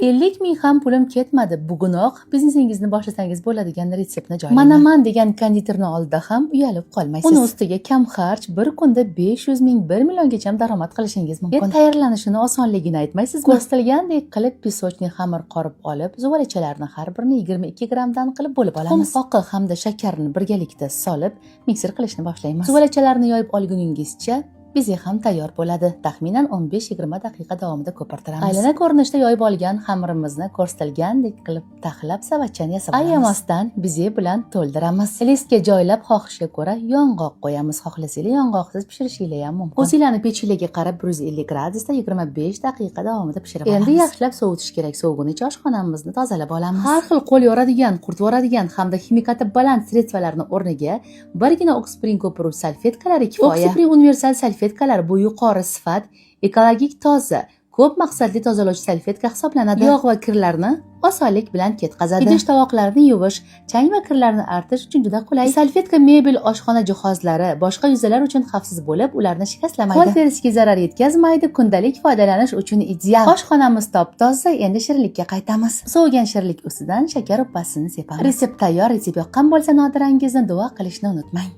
50 ming ham pulim ketmadi. Bugunoq biznesingizni boshlasangiz bo'ladigan retseptni joylayman. Manaman degan konditorni oldida ham uyalib qolmaysiz. Uni ustiga kam xarj, bir kunda 500 ming 1 milliongacha daromad qilishingiz mumkin. Tayyorlanishini osonligini aytmaysizmi? Ko'rsatilgandek qilib pisochni xamir qorib olib, zuvalachalarni har birini 22 grammdan qilib bo'lib olamiz. Xum oqi hamda shakarni birgalikda solib, mikser qilishni boshlaymiz. Zuvalachalarni yoyib olguningizcha bize ham tayyor bo'ladi. Taxminan 15-20 daqiqa davomida ko'pirtiramiz. Aylana ko'rinishda yoyib olgan xamirimizni ko'rsatilgandek qilib taxlab savatchani yasab olamiz. Ayamasdan bize bilan to'ldiramiz. Listga joylab xohishga ko'ra yong'oq qo'yamiz. Xohlasanglar yong'oqsiz pishirishingiz ham mumkin. O'zinglarni pechligiga qarab 150 gradusda 25 daqiqa davomida pishirib olamiz. Endi yaxshilab sovutish kerak. Sovugunicha oshxonamizni tozalab olamiz. Har xil qo'l yoradigan, quritib yoradigan hamda ximikati baland sredstvalarning o'rniga birgina Oxspring ko'piruvchi salfetkalari kifoya. Oxspring universal salfetkalar bu yuqori sifat, ekologik toza, ko'p maqsadli tozalovchi salfetka hisoblanadi. Yog' va kirlarni osonlik bilan ketkazadi. Idish tovoqlarni yuvish, chang va kirlarni artish uchun juda qulay. Salfetka mebel, oshxona jihozlari, boshqa yuzalar uchun xavfsiz bo'lib, ularni shikastlamaydi. Qo'l terisiga zarar yetkazmaydi, kundalik foydalanish uchun ideal. Oshxonamiz top-toza, endi shirinlikka qaytamiz. Sovigan shirinlik ustidan shakar uppasini sepamiz. Retsept tayyor. Retsept yoqqan bo'lsa, Nodirangizni duo qilishni unutmang.